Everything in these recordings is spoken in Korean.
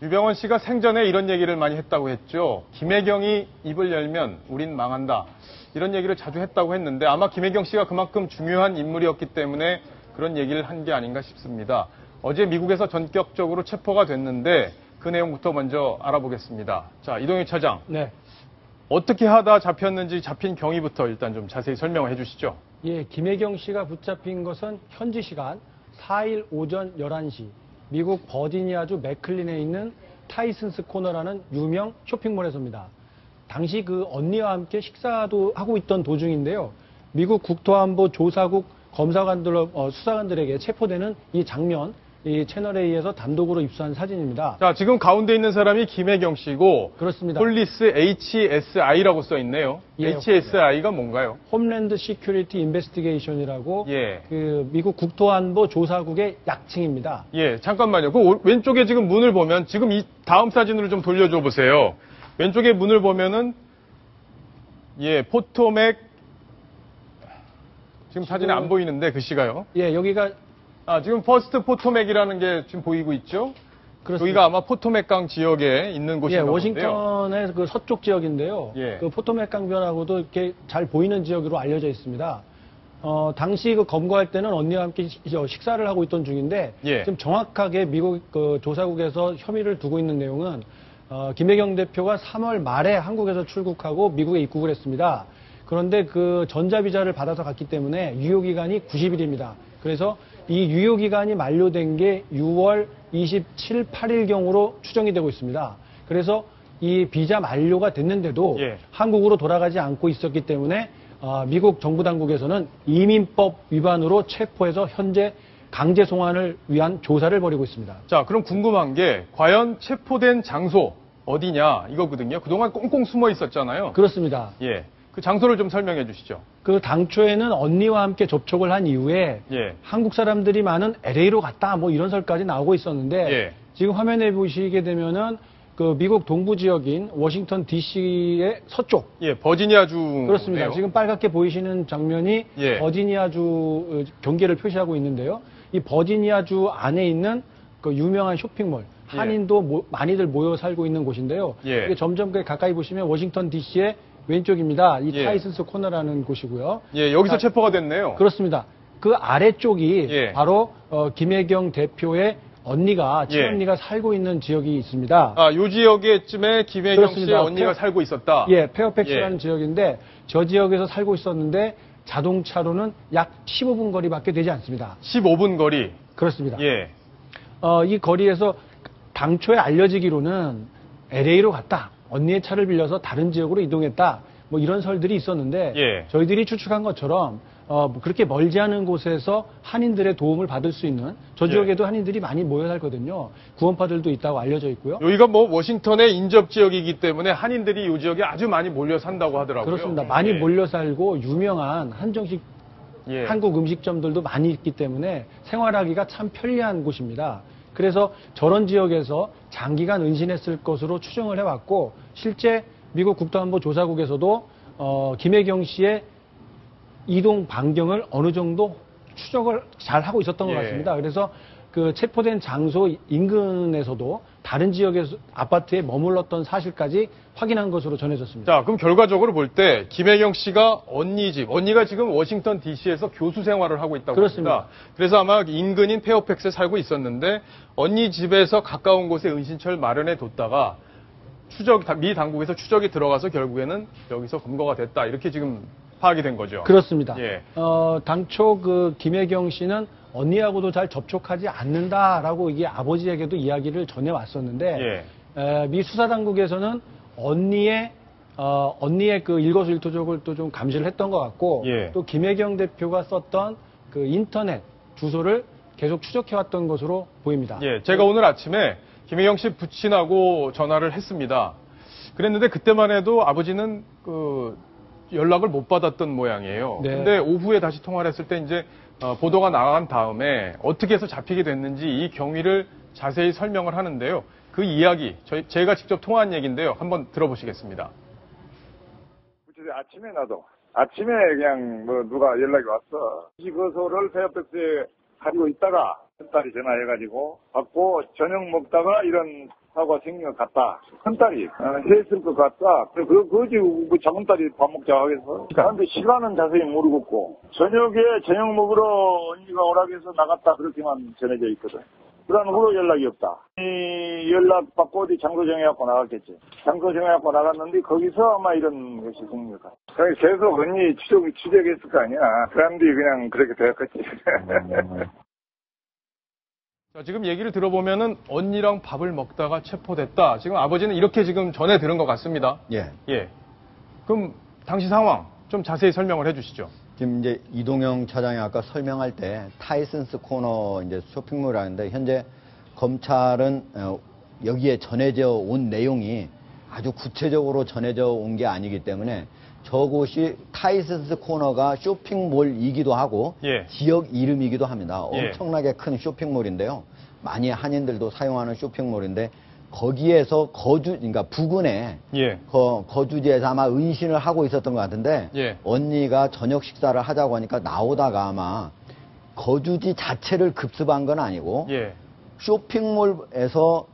유병원 씨가 생전에 이런 얘기를 많이 했다고 했죠. 김혜경이 입을 열면 우린 망한다. 이런 얘기를 자주 했다고 했는데 아마 김혜경 씨가 그만큼 중요한 인물이었기 때문에 그런 얘기를 한 게 아닌가 싶습니다. 어제 미국에서 전격적으로 체포가 됐는데 그 내용부터 먼저 알아보겠습니다. 자, 이동희 차장. 네. 어떻게 하다 잡혔는지 잡힌 경위부터 일단 좀 자세히 설명을 해주시죠. 예, 김혜경 씨가 붙잡힌 것은 현지 시간 4일 오전 11시 미국 버지니아주 맥클린에 있는 타이슨스 코너라는 유명 쇼핑몰에서입니다. 당시 그 언니와 함께 식사도 하고 있던 도중인데요. 미국 국토안보 조사국 수사관들에게 체포되는 이 장면, 이 채널A에서 단독으로 입수한 사진입니다. 자, 지금 가운데 있는 사람이 김혜경 씨고 그렇습니다. 폴리스 HSI라고 써 있네요. 예, HSI가 뭔가요? 홈랜드 시큐리티 인베스티게이션이라고 예. 그 미국 국토안보 조사국의 약칭입니다. 예, 잠깐만요. 그 왼쪽에 지금 문을 보면 지금 이 다음 사진으로 좀 돌려줘 보세요. 왼쪽에 문을 보면은 예, 포토맥 지금 사진에 안 보이는데 글씨가요. 예, 여기가 지금 퍼스트 포토맥이라는 게 지금 보이고 있죠? 그렇습니다. 여기가 아마 포토맥강 지역에 있는 곳인가 예, 본데요. 워싱턴의 그 서쪽 지역인데요. 예. 그 포토맥 강변하고도 이렇게 잘 보이는 지역으로 알려져 있습니다. 당시 그 검거할 때는 언니와 함께 식사를 하고 있던 중인데 예. 지금 정확하게 미국 그 조사국에서 혐의를 두고 있는 내용은 김혜경 대표가 3월 말에 한국에서 출국하고 미국에 입국을 했습니다. 그런데 그 전자비자를 받아서 갔기 때문에 유효기간이 90일입니다. 그래서 이 유효기간이 만료된 게 6월 27, 8일경으로 추정이 되고 있습니다. 그래서 이 비자 만료가 됐는데도 예. 한국으로 돌아가지 않고 있었기 때문에 미국 정부 당국에서는 이민법 위반으로 체포해서 현재 강제 송환을 위한 조사를 벌이고 있습니다. 자, 그럼 궁금한 게 과연 체포된 장소 어디냐 이거거든요. 그동안 꽁꽁 숨어 있었잖아요. 그렇습니다. 예. 그 장소를 좀 설명해 주시죠. 그 당초에는 언니와 함께 접촉을 한 이후에 예. 한국 사람들이 많은 LA로 갔다 뭐 이런 설까지 나오고 있었는데 예. 지금 화면에 보시게 되면은 그 미국 동부 지역인 워싱턴 DC의 서쪽. 예, 버지니아주. 그렇습니다. 지금 빨갛게 보이시는 장면이 예. 버지니아주 경계를 표시하고 있는데요. 이 버지니아주 안에 있는 그 유명한 쇼핑몰. 한인도 많이들 모여 살고 있는 곳인데요. 예. 이게 점점 가까이 보시면 워싱턴 DC의 왼쪽입니다. 이 예. 타이슨스 코너라는 곳이고요. 예, 여기서 체포가 됐네요. 그렇습니다. 그 아래쪽이 예. 바로 김혜경 대표의 언니가 친언니가 살고 있는 지역이 있습니다. 요 지역에쯤에 김혜경 그렇습니다. 씨의 언니가 살고 있었다. 예, 페어팩스라는 예. 지역인데 저 지역에서 살고 있었는데 자동차로는 약 15분 거리밖에 되지 않습니다. 15분 거리. 그렇습니다. 예. 이 거리에서 당초에 알려지기로는 LA로 갔다. 언니의 차를 빌려서 다른 지역으로 이동했다. 뭐 이런 설들이 있었는데 예. 저희들이 추측한 것처럼 그렇게 멀지 않은 곳에서 한인들의 도움을 받을 수 있는 저 지역에도 한인들이 많이 모여 살거든요. 구원파들도 있다고 알려져 있고요. 여기가 뭐 워싱턴의 인접 지역이기 때문에 한인들이 이 지역에 아주 많이 몰려 산다고 하더라고요. 그렇습니다. 많이 예. 몰려 살고 유명한 한정식 예. 한국 음식점들도 많이 있기 때문에 생활하기가 참 편리한 곳입니다. 그래서 저런 지역에서 장기간 은신했을 것으로 추정을 해왔고 실제 미국 국토안보 조사국에서도 김혜경 씨의 이동 반경을 어느 정도 추적을 잘 하고 있었던 것 예. 같습니다. 그래서 그 체포된 장소 인근에서도 다른 지역에서 아파트에 머물렀던 사실까지 확인한 것으로 전해졌습니다. 자, 그럼 결과적으로 볼 때 김혜경 씨가 언니 집, 언니가 지금 워싱턴 DC에서 교수 생활을 하고 있다고 그렇습니다. 합니다. 그래서 아마 인근인 페어팩스에 살고 있었는데 언니 집에서 가까운 곳에 은신처를 마련해 뒀다가 미 당국에서 추적이 들어가서 결국에는 여기서 검거가 됐다. 이렇게 지금 파악이 된 거죠. 그렇습니다. 예. 당초 그 김혜경 씨는 언니하고도 잘 접촉하지 않는다라고 이게 아버지에게도 이야기를 전해왔었는데 미 수사당국에서는 언니의 그 일거수일투족을 또 좀 감시를 했던 것 같고 예. 또 김혜경 대표가 썼던 그 인터넷 주소를 계속 추적해왔던 것으로 보입니다. 예, 제가 오늘 아침에 김혜경 씨 부친하고 전화를 했습니다. 그랬는데 그때만 해도 아버지는 그 연락을 못 받았던 모양이에요. 네. 근데 오후에 다시 통화를 했을 때 이제 보도가 나간 다음에 어떻게 해서 잡히게 됐는지 이 경위를 자세히 설명을 하는데요. 그 이야기, 제가 직접 통화한 얘기인데요. 한번 들어보시겠습니다. 아침에 아침에 그냥 뭐 누가 연락이 왔어. 이거소를 페어팩스에 가지고 있다가 딸이 전화해가지고 받고 저녁 먹다가 이런 사고가 생긴 것 같다. 큰딸이 했을 것 같다. 그거지 뭐 작은딸이 밥 먹자고 하겠어. 그런데 시간은 자세히 모르겠고 저녁에 저녁 먹으러 언니가 오락해서 나갔다 그렇게만 전해져 있거든. 그런 후로 연락이 없다. 이 연락 받고 어디 장소 정해갖고 나갔겠지. 장소 정해갖고 나갔는데 거기서 아마 이런 것이 생긴 것 같아. 계속 언니 추적했을 거 아니야. 사람들이 그냥 그렇게 되었겠지. 자, 지금 얘기를 들어보면은 언니랑 밥을 먹다가 체포됐다. 지금 아버지는 이렇게 지금 전해 들은 것 같습니다. 예. 예. 그럼 당시 상황 좀 자세히 설명을 해주시죠. 지금 이제 이동영 차장이 아까 설명할 때 타이슨스 코너 이제 쇼핑몰이라는데 현재 검찰은 여기에 전해져 온 내용이 아주 구체적으로 전해져 온 게 아니기 때문에 저곳이 타이슨스 코너가 쇼핑몰이기도 하고 예. 지역 이름이기도 합니다. 예. 엄청나게 큰 쇼핑몰인데요. 많이 한인들도 사용하는 쇼핑몰인데 거기에서 그러니까 부근에 예. 거주지에서 아마 은신을 하고 있었던 것 같은데 예. 언니가 저녁 식사를 하자고 하니까 나오다가 아마 거주지 자체를 급습한 건 아니고 예. 쇼핑몰에서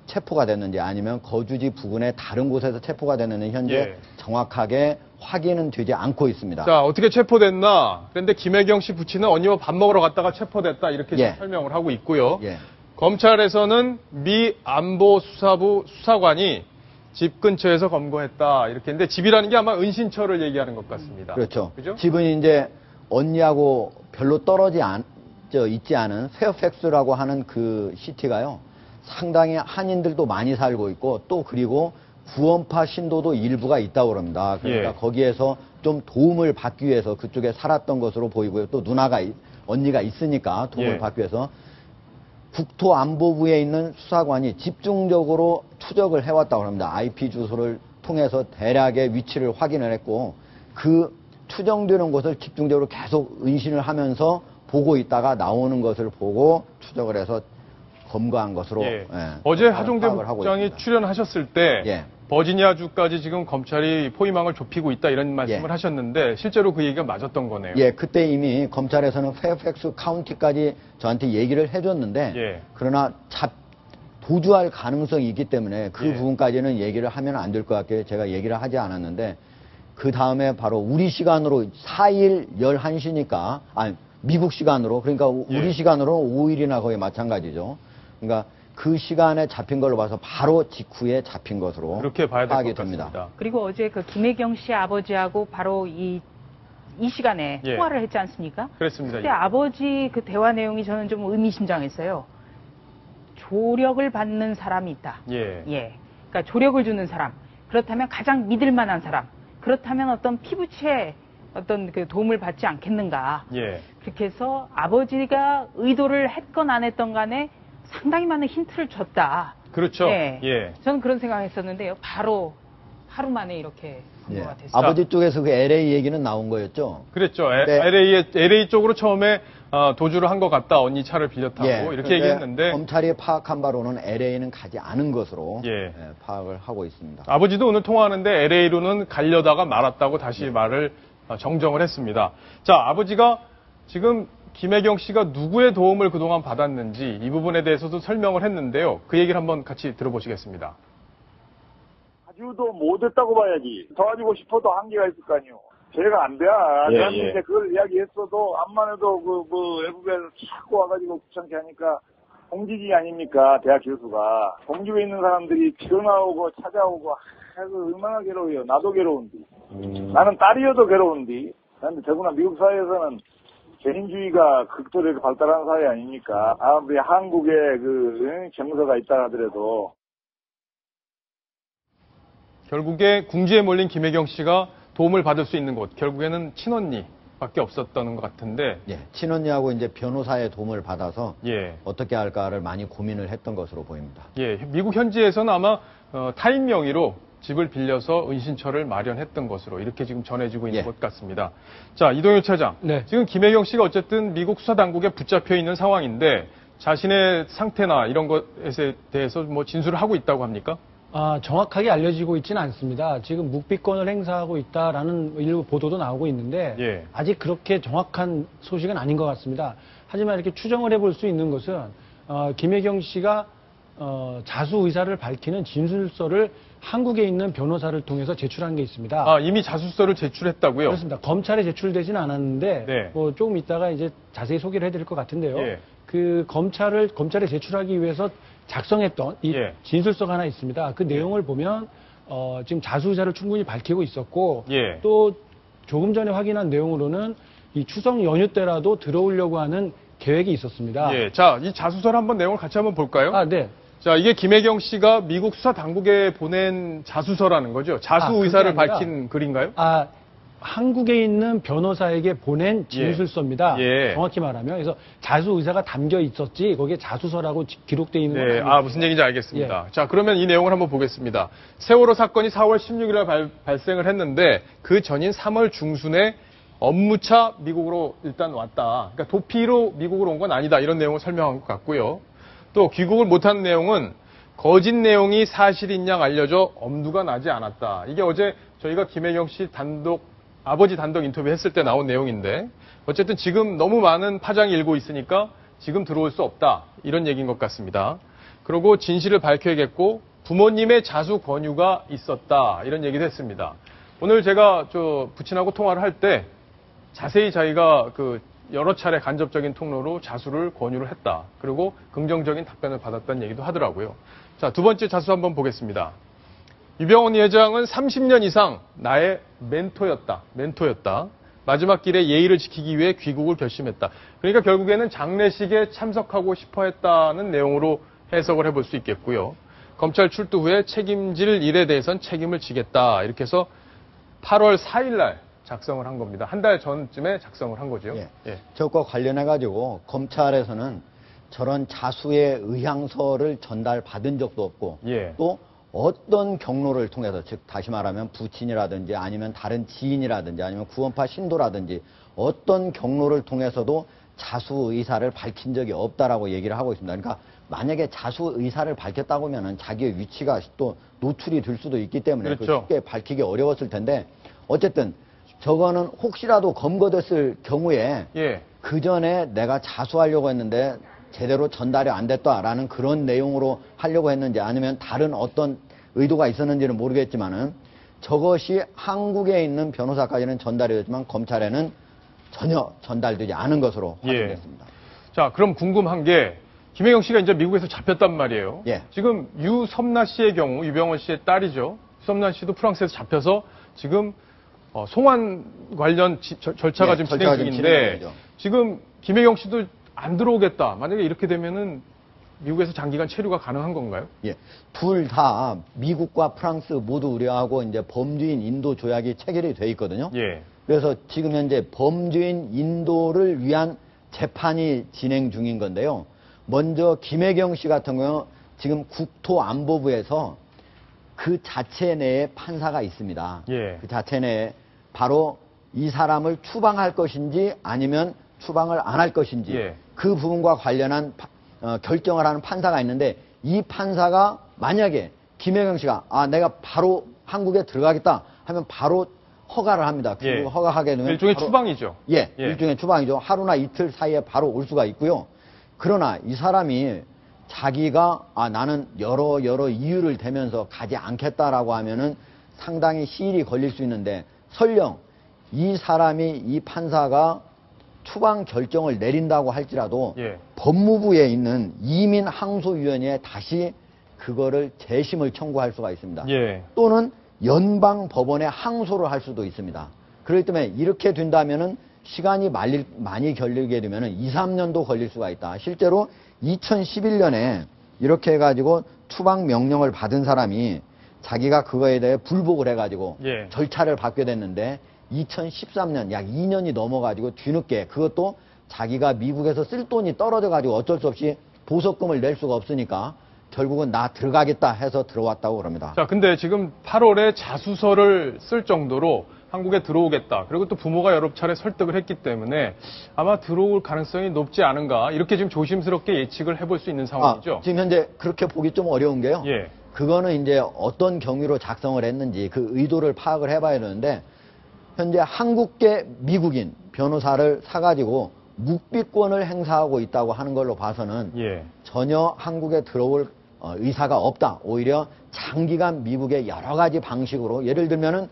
체포가 됐는지 아니면 거주지 부근의 다른 곳에서 체포가 됐는지 현재 예. 정확하게 확인은 되지 않고 있습니다. 자, 어떻게 체포됐나? 그런데 김혜경 씨 부친은 언니와 밥 먹으러 갔다가 체포됐다. 이렇게 예. 지금 설명을 하고 있고요. 예. 검찰에서는 미 안보수사부 수사관이 집 근처에서 검거했다. 이렇게 했는데 집이라는 게 아마 은신처를 얘기하는 것 같습니다. 그렇죠. 그죠? 집은 이제 언니하고 별로 있지 않은 페어팩스라고 하는 그 시티가요. 상당히 한인들도 많이 살고 있고 또 그리고 구원파 신도도 일부가 있다고 그럽니다. 그러니까 예. 거기에서 좀 도움을 받기 위해서 그쪽에 살았던 것으로 보이고요. 또 언니가 있으니까 도움을 예. 받기 위해서 국토안보부에 있는 수사관이 집중적으로 추적을 해왔다고 합니다. IP 주소를 통해서 대략의 위치를 확인을 했고 그 추정되는 곳을 집중적으로 계속 은신을 하면서 보고 있다가 나오는 것을 보고 추적을 해서 검거한 것으로 예. 예, 어제 하종대 파악을 하고 국장이 있습니다. 출연하셨을 때 예. 버지니아주까지 지금 검찰이 포위망을 좁히고 있다 이런 말씀을 예. 하셨는데 실제로 그 얘기가 맞았던 거네요. 예, 그때 이미 검찰에서는 페어팩스 카운티까지 저한테 얘기를 해줬는데 예. 그러나 도주할 가능성이 있기 때문에 그 예. 부분까지는 얘기를 하면 안 될 것 같게 제가 얘기를 하지 않았는데 그 다음에 바로 우리 시간으로 4일 11시니까 미국 시간으로 그러니까 예. 우리 시간으로는 5일이나 거의 마찬가지죠. 그러니까 그 시간에 잡힌 걸로 봐서 바로 직후에 잡힌 것으로 그렇게 봐야 될 파악이 것 됩니다. 같습니다. 그리고 어제 그 김혜경 씨 아버지하고 바로 이 시간에 예. 통화를 했지 않습니까? 그렇습니다. 그때 예. 아버지 그 대화 내용이 저는 좀 의미심장했어요. 조력을 받는 사람이 있다. 예. 예. 그러니까 조력을 주는 사람. 그렇다면 가장 믿을 만한 사람. 그렇다면 어떤 피부치에 어떤 그 도움을 받지 않겠는가. 예. 그렇게 해서 아버지가 의도를 했건 안 했던 간에 상당히 많은 힌트를 줬다. 그렇죠. 예. 예. 저는 그런 생각했었는데요. 바로 하루 만에 이렇게 예. 검거가 됐습니다. 아버지 쪽에서 그 LA 얘기는 나온 거였죠. 그랬죠. 네. LA 쪽으로 처음에 도주를 한 것 같다. 언니 차를 빌려 타고 이렇게 그런데 얘기했는데 검찰이 파악한 바로는 LA는 가지 않은 것으로 예. 파악을 하고 있습니다. 아버지도 오늘 통화하는데 LA로는 가려다가 말았다고 다시 말을 정정을 했습니다. 자, 아버지가 지금 김혜경 씨가 누구의 도움을 그동안 받았는지 이 부분에 대해서도 설명을 했는데요. 그 얘기를 한번 같이 들어보시겠습니다. 아주도 못했다고 봐야지. 도와주고 싶어도 한계가 있을 거 아니오. 제가 안 돼. 예, 저한테 예. 이제 그걸 이야기했어도 암만 해도 외국에서 자꾸 와가지고 귀찮게 하니까 공직이 아닙니까, 대학 교수가. 공직에 있는 사람들이 전화오고 찾아오고 해서 얼마나 괴로워요. 나도 괴로운데. 나는 딸이어도 괴로운데. 그런데 더구나 미국 사회에서는 개인주의가 극도로 발달한 사회 아닙니까? 아무리 한국에 정서가 있다 하더라도. 결국에 궁지에 몰린 김혜경 씨가 도움을 받을 수 있는 곳, 결국에는 친언니밖에 없었던 것 같은데, 예, 친언니하고 이제 변호사의 도움을 받아서 예, 어떻게 할까를 많이 고민을 했던 것으로 보입니다. 예, 미국 현지에서는 아마 타인 명의로 집을 빌려서 은신처를 마련했던 것으로 이렇게 지금 전해지고 있는 예. 것 같습니다. 자, 이동효 차장, 네. 지금 김혜경 씨가 어쨌든 미국 수사 당국에 붙잡혀 있는 상황인데 자신의 상태나 이런 것에 대해서 뭐 진술을 하고 있다고 합니까? 정확하게 알려지고 있지는 않습니다. 지금 묵비권을 행사하고 있다라는 일부 보도도 나오고 있는데 예. 아직 그렇게 정확한 소식은 아닌 것 같습니다. 하지만 이렇게 추정을 해볼 수 있는 것은 김혜경 씨가 자수 의사를 밝히는 진술서를 한국에 있는 변호사를 통해서 제출한 게 있습니다. 아, 이미 자수서를 제출했다고요? 그렇습니다. 검찰에 제출되지는 않았는데 네. 뭐 조금 이따가 이제 자세히 소개를 해드릴 것 같은데요. 예. 그 검찰에 제출하기 위해서 작성했던 이 예. 진술서가 하나 있습니다. 그 내용을 보면 지금 자수 의사를 충분히 밝히고 있었고 예. 또 조금 전에 확인한 내용으로는 이 추석 연휴 때라도 들어오려고 하는 계획이 있었습니다. 예. 자, 이 자수서를 한번 내용을 같이 한번 볼까요? 아, 네. 자, 이게 김혜경 씨가 미국 수사 당국에 보낸 자수서라는 거죠. 자수 그게 의사를 아니라 밝힌 글인가요? 아, 한국에 있는 변호사에게 보낸 진술서입니다. 예. 정확히 말하면. 그래서 자수 의사가 담겨 있었지, 거기에 자수서라고 기록되어 있는 건 네, 아닙니다. 무슨 얘기인지 알겠습니다. 자, 그러면 이 내용을 한번 보겠습니다. 세월호 사건이 4월 16일에 발생을 했는데 그 전인 3월 중순에 업무차 미국으로 일단 왔다. 그러니까 도피로 미국으로 온 건 아니다. 이런 내용을 설명한 것 같고요. 또 귀국을 못한 내용은 거짓 내용이 사실인 양 알려져 엄두가 나지 않았다. 이게 어제 저희가 김혜경 씨 아버지 단독 인터뷰 했을 때 나온 내용인데 어쨌든 지금 너무 많은 파장이 일고 있으니까 지금 들어올 수 없다. 이런 얘기인 것 같습니다. 그리고 진실을 밝혀야겠고 부모님의 자수 권유가 있었다. 이런 얘기도 했습니다. 오늘 제가 부친하고 통화를 할 때 자세히 자기가 여러 차례 간접적인 통로로 자수를 권유를 했다. 그리고 긍정적인 답변을 받았다는 얘기도 하더라고요. 자, 두 번째 자수 한번 보겠습니다. 유병원 회장은 30년 이상 나의 멘토였다. 마지막 길에 예의를 지키기 위해 귀국을 결심했다. 그러니까 결국에는 장례식에 참석하고 싶어 했다는 내용으로 해석을 해볼 수 있겠고요. 검찰 출두 후에 책임질 일에 대해선 책임을 지겠다. 이렇게 해서 8월 4일 날 작성을 한 겁니다. 한 달 전쯤에 작성을 한 거죠. 예. 예. 저것과 관련해가지고 검찰에서는 저런 자수의 의향서를 전달받은 적도 없고 예. 또 어떤 경로를 통해서 즉 다시 말하면 부친이라든지 아니면 다른 지인이라든지 아니면 구원파 신도라든지 어떤 경로를 통해서도 자수 의사를 밝힌 적이 없다라고 얘기를 하고 있습니다. 그러니까 만약에 자수 의사를 밝혔다고 하면은 자기의 위치가 또 노출이 될 수도 있기 때문에 그렇죠. 쉽게 밝히기 어려웠을 텐데 어쨌든 저거는 혹시라도 검거됐을 경우에 예. 그 전에 내가 자수하려고 했는데 제대로 전달이 안 됐다라는 그런 내용으로 하려고 했는지 아니면 다른 어떤 의도가 있었는지는 모르겠지만은 저것이 한국에 있는 변호사까지는 전달이 됐지만 검찰에는 전혀 전달되지 않은 것으로 확인됐습니다. 자, 그럼 궁금한 게 김혜경 씨가 이제 미국에서 잡혔단 말이에요. 예. 지금 유섬나 씨의 경우 유병원 씨의 딸이죠. 유섬나 씨도 프랑스에서 잡혀서 지금 송환 관련 절차가 예, 지금 절차가 진행 지금 중인데 진행 지금 김혜경 씨도 안 들어오겠다. 만약에 이렇게 되면은 미국에서 장기간 체류가 가능한 건가요? 예. 둘 다 미국과 프랑스 모두 우려하고 이제 범죄인 인도 조약이 체결이 돼 있거든요. 예. 그래서 지금 현재 범죄인 인도를 위한 재판이 진행 중인 건데요. 먼저 김혜경 씨 같은 경우 지금 국토안보부에서 그 자체 내에 판사가 있습니다. 예. 그 자체 내에 바로 이 사람을 추방할 것인지 아니면 추방을 안 할 것인지 예. 그 부분과 관련한 결정을 하는 판사가 있는데 이 판사가 만약에 김혜경 씨가 내가 바로 한국에 들어가겠다 하면 바로 허가를 합니다. 그 예. 허가하게 되면 일종의 바로 추방이죠. 예, 예. 일종의 추방이죠. 하루나 이틀 사이에 바로 올 수가 있고요. 그러나 이 사람이 자기가 나는 여러 이유를 대면서 가지 않겠다라고 하면은 상당히 시일이 걸릴 수 있는데 설령 이 사람이 이 판사가 추방 결정을 내린다고 할지라도 예. 법무부에 있는 이민항소위원회에 다시 그거를 재심을 청구할 수가 있습니다. 예. 또는 연방법원에 항소를 할 수도 있습니다. 그렇기 때문에 이렇게 된다면은 시간이 많이 걸리게 되면은 2, 3년도 걸릴 수가 있다. 실제로 2011년에 이렇게 해가지고 추방 명령을 받은 사람이 자기가 그거에 대해 불복을 해가지고 예. 절차를 받게 됐는데 2013년 약 2년이 넘어가지고 뒤늦게 그것도 자기가 미국에서 쓸 돈이 떨어져가지고 어쩔 수 없이 보석금을 낼 수가 없으니까 결국은 나 들어가겠다 해서 들어왔다고 그럽니다. 자, 근데 지금 8월에 자수서를 쓸 정도로 한국에 들어오겠다. 그리고 또 부모가 여러 차례 설득을 했기 때문에 아마 들어올 가능성이 높지 않은가. 이렇게 지금 조심스럽게 예측을 해볼 수 있는 상황이죠. 지금 현재 그렇게 보기 좀 어려운 게요. 예. 그거는 이제 어떤 경위로 작성을 했는지 그 의도를 파악을 해봐야 되는데 현재 한국계 미국인 변호사를 사가지고 묵비권을 행사하고 있다고 하는 걸로 봐서는 예. 전혀 한국에 들어올 의사가 없다. 오히려 장기간 미국의 여러 가지 방식으로 예를 들면은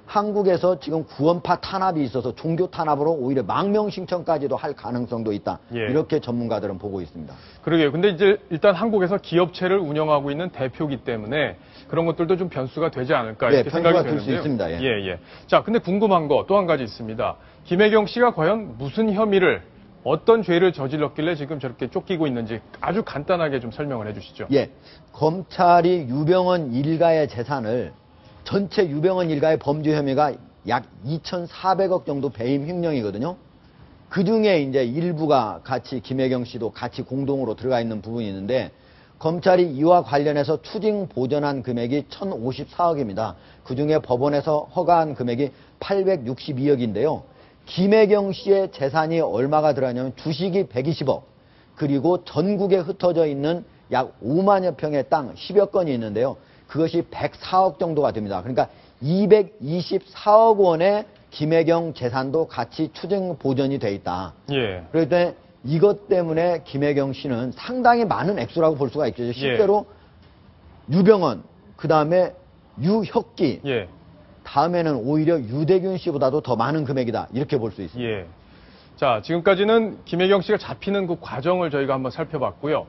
한국에서 지금 구원파 탄압이 있어서 종교 탄압으로 오히려 망명신청까지도 할 가능성도 있다. 예. 이렇게 전문가들은 보고 있습니다. 그러게요. 근데 이제 일단 한국에서 기업체를 운영하고 있는 대표이기 때문에 그런 것들도 좀 변수가 되지 않을까 이렇게 예, 생각이 변수가 될 수 되는데요. 있습니다. 예. 예, 예. 자, 근데 궁금한 거 또 한 가지 있습니다. 김혜경 씨가 과연 무슨 혐의를 어떤 죄를 저질렀길래 지금 저렇게 쫓기고 있는지 아주 간단하게 좀 설명을 해주시죠. 예, 검찰이 유병헌 일가의 재산을 전체 유병헌 일가의 범죄 혐의가 약 2,400억 정도 배임 횡령이거든요. 그 중에 이제 일부가 같이 김혜경 씨도 같이 공동으로 들어가 있는 부분이 있는데 검찰이 이와 관련해서 추징 보전한 금액이 1,054억입니다. 그 중에 법원에서 허가한 금액이 862억인데요. 김혜경 씨의 재산이 얼마가 들어가냐면 주식이 120억, 그리고 전국에 흩어져 있는 약 5만여 평의 땅 10여 건이 있는데요. 그것이 104억 정도가 됩니다. 그러니까 224억 원의 김혜경 재산도 같이 추징 보전이 돼 있다. 예. 그럴 때 이것 때문에 김혜경 씨는 상당히 많은 액수라고 볼 수가 있죠. 실제로 유병헌, 그 다음에 유혁기, 예. 다음에는 오히려 유대균 씨보다도 더 많은 금액이다. 이렇게 볼 수 있습니다. 예. 자, 지금까지는 김혜경 씨가 잡히는 그 과정을 저희가 한번 살펴봤고요.